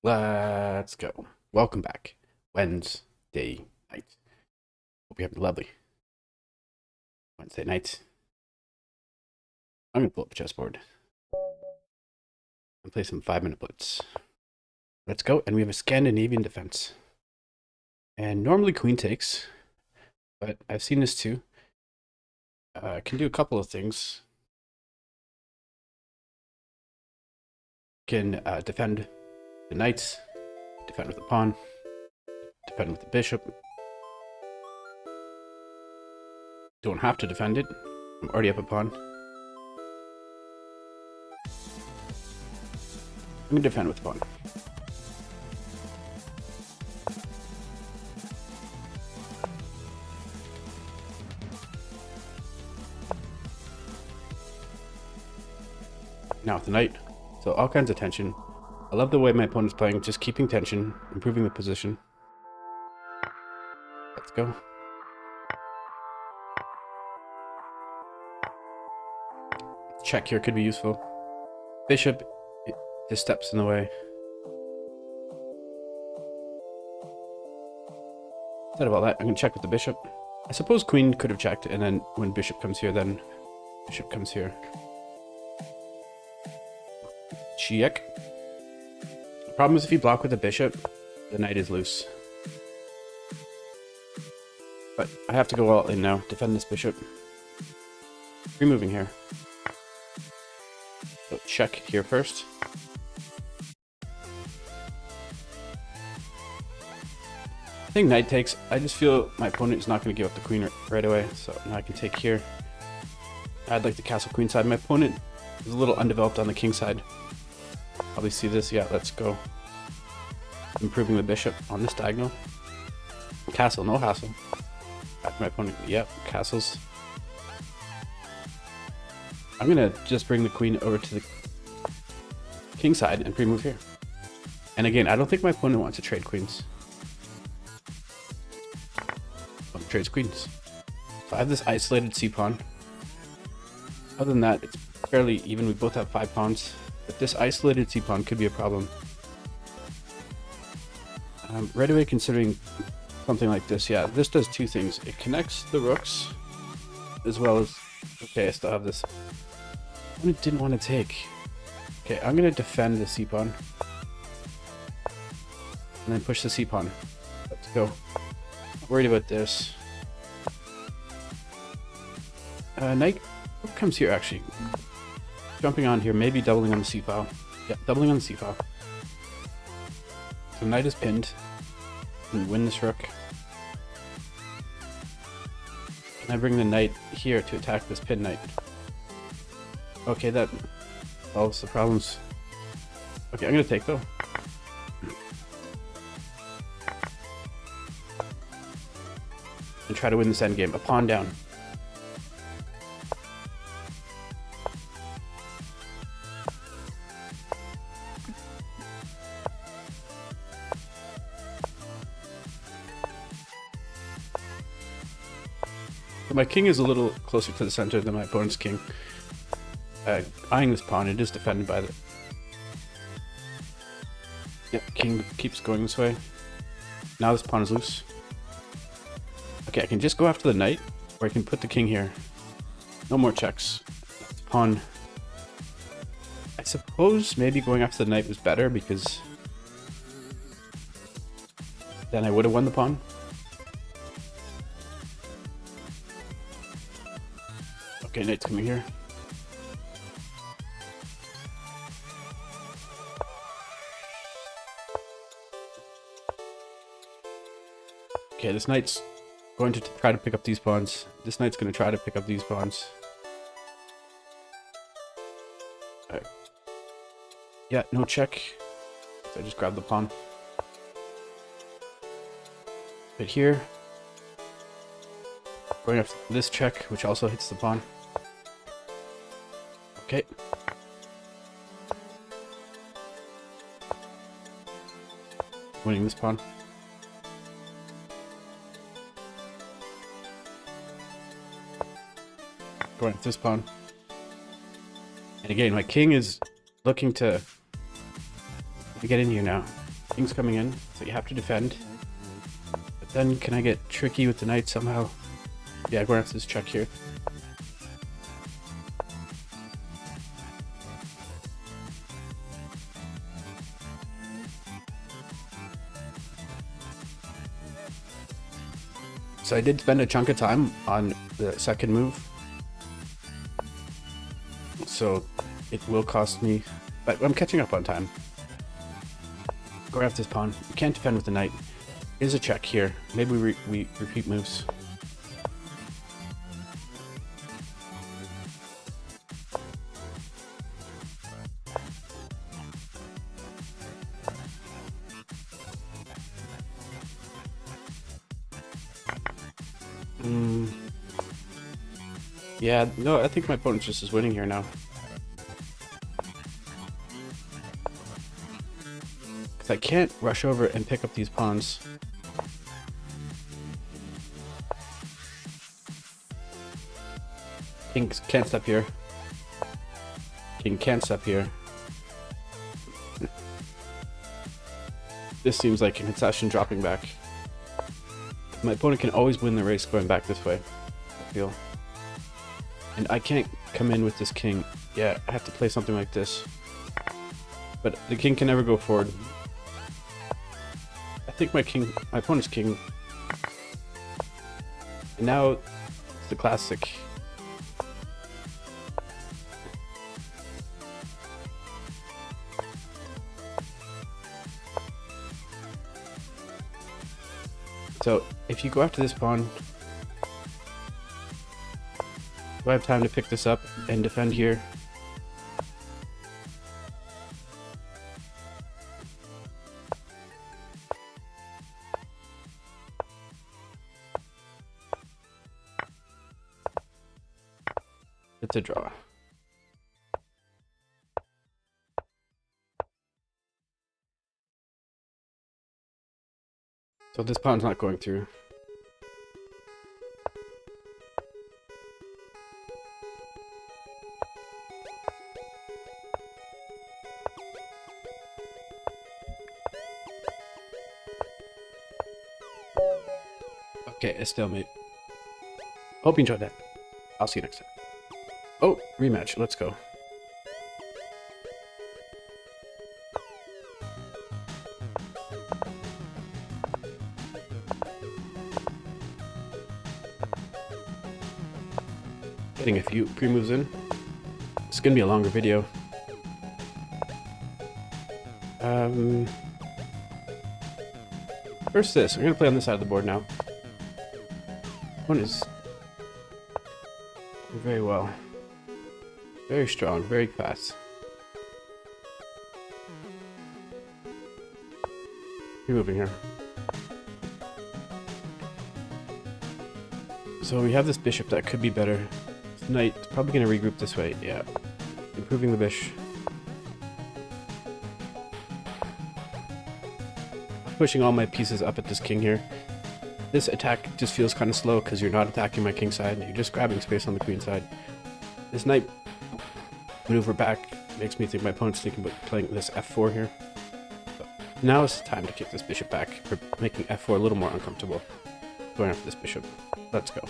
Let's go. Welcome back. Wednesday night. Hope you have a lovely Wednesday night. I'm going to pull up a chessboard and play some 5-minute blitz. Let's go. And we have a Scandinavian defense. And normally queen takes, but I've seen this too. Can do a couple of things. Can defend the knights, defend with the pawn, defend with the bishop. Don't have to defend it. I'm already up a pawn. I'm going to defend with the pawn. Now with the knight. So all kinds of tension. I love the way my opponent's playing, just keeping tension, improving the position. Let's go. Check here could be useful. Bishop just steps in the way. Instead of all that, I'm going to check with the bishop. I suppose queen could have checked, and then when bishop comes here, then bishop comes here. Check. The problem is if you block with the bishop, the knight is loose. But I have to go all in now, defend this bishop. Removing here. So check here first. I think knight takes. I just feel my opponent is not going to give up the queen right away, so now I can take here. I'd like the castle queen side. My opponent is a little undeveloped on the king side. Probably see this. Yeah, let's go. Improving the bishop on this diagonal. Castle, no hassle. Back to my opponent. Yep, castles. I'm going to just bring the queen over to the king side and pre-move here. And again, I don't think my opponent wants to trade queens. Trades queens. So I have this isolated c-pawn. Other than that, it's fairly even. We both have 5 pawns. But this isolated c-pawn could be a problem. Right away considering something like this. Yeah, this does 2 things. It connects the rooks as well as... Okay, I still have this. I didn't want to take. Okay, I'm going to defend the c-pawn. And then push the c-pawn. Let's go. Not worried about this. Knight comes here actually. Jumping on here, maybe doubling on the c-file. Yeah, doubling on the c-file. So knight is pinned. And win this rook. And I bring the knight here to attack this pinned knight. Okay, that solves the problems. Okay, I'm gonna take though. And try to win this endgame. A pawn down. My king is a little closer to the center than my opponent's king. Eyeing this pawn, it is defended by the... Yep, king keeps going this way. Now this pawn is loose. Okay, I can just go after the knight, or I can put the king here. No more checks. This pawn... I suppose maybe going after the knight was better, because... then I would have won the pawn. Okay, knight's coming here. Okay, this knight's going to try to pick up these pawns. This knight's going to try to pick up these pawns. Alright. Yeah, no check. So I just grabbed the pawn. But here, going after this check, which also hits the pawn. Okay. Winning this pawn. Going with this pawn. And again, my king is looking to get in here now. King's coming in, so you have to defend. But then can I get tricky with the knight somehow? Yeah, I'm going to have to just check here. So I did spend a chunk of time on the second move. So it will cost me, but I'm catching up on time. Go after this pawn. You can't defend with the knight. Here's a check here. Maybe we repeat moves. Yeah, no, I think my opponent just is winning here now. Because I can't rush over and pick up these pawns. King can't step here. King can't step here. This seems like an concession dropping back. My opponent can always win the race going back this way, I feel. And I can't come in with this king. Yeah, I have to play something like this. But the king can never go forward. I think my opponent's king. And now it's the classic. So if you go after this pawn, do I have time to pick this up and defend here? It's a draw. So this pawn's not going through. Okay, a stalemate. Hope you enjoyed that. I'll see you next time. Oh, rematch. Let's go. Getting a few pre-moves in. It's gonna be a longer video. First this. We're gonna play on this side of the board now. One is very well. Very strong, very fast. Keep moving here. So we have this bishop that could be better. This knight's probably going to regroup this way. Yeah. Improving the bishop. Pushing all my pieces up at this king here. This attack just feels kind of slow because you're not attacking my king side. You're just grabbing space on the queen side. This knight maneuver back makes me think my opponent's thinking about playing this f4 here. So now is the time to kick this bishop back for making f4 a little more uncomfortable. Going after this bishop. Let's go.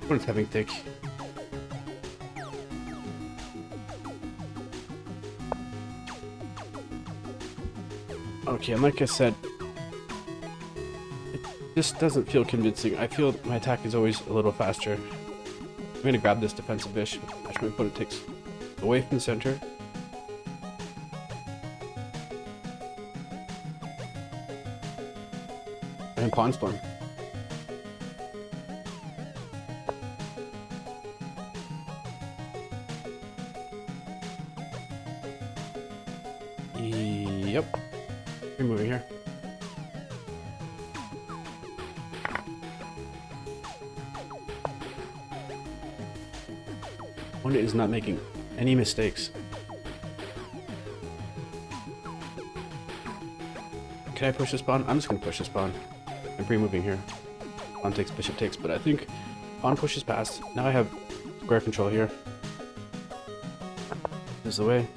Opponent's having thick. Okay, and like I said, it just doesn't feel convincing. I feel my attack is always a little faster. I'm going to grab this defensive bishop. As my opponent takes away from the center. And pawn storm. Yep. We're moving here. One is not making any mistakes. Can I push this pawn? I'm just going to push this pawn. I'm pre-moving here. Pawn takes, bishop takes, but I think pawn pushes past. Now I have square control here. This is the way.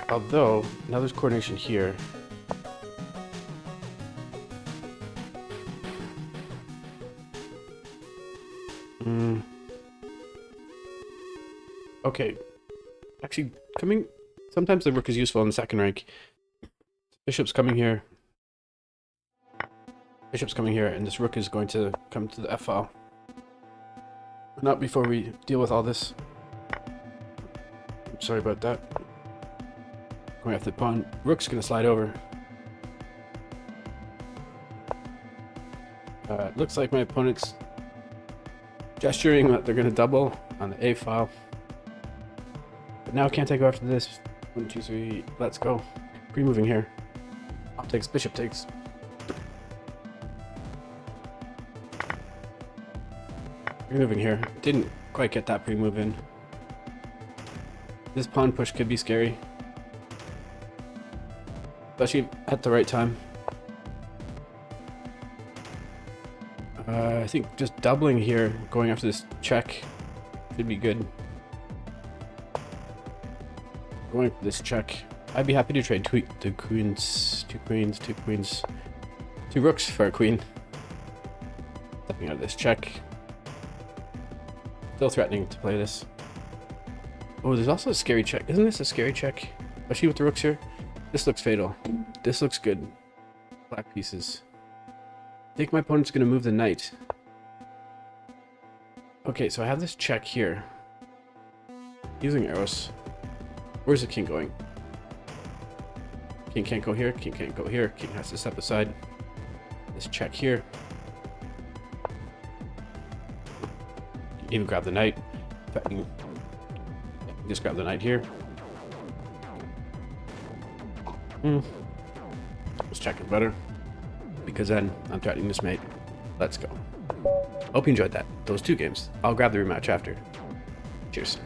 Although, now there's coordination here. Okay. Actually, sometimes the rook is useful in the second rank. Bishop's coming here. Bishop's coming here, and this rook is going to come to the f-file. Not before we deal with all this. Sorry about that. Going after the pawn. Rook's gonna slide over. It looks like my opponent's gesturing that they're gonna double on the a-file. But now can't I go after this? 1, 2, 3, let's go. Pre-moving here. Pawn takes, bishop takes. Pre-moving here. Didn't quite get that pre-move in. This pawn push could be scary. Especially at the right time. I think just doubling here, going after this check, should be good. Going for this check. I'd be happy to trade two queens, two rooks for a queen. Stepping out of this check. Still threatening to play this. Oh, there's also a scary check. Isn't this a scary check? Especially with the rooks here. This looks fatal. This looks good. Black pieces. I think my opponent's going to move the knight. Okay, so I have this check here. Using arrows. Where's the king going? King can't go here. King can't go here. King has to step aside. This check here. Even grab the knight. Just grab the knight here. Let's check it better. Because then I'm threatening this mate. Let's go. Hope you enjoyed that. Those 2 games. I'll grab the rematch after. Cheers.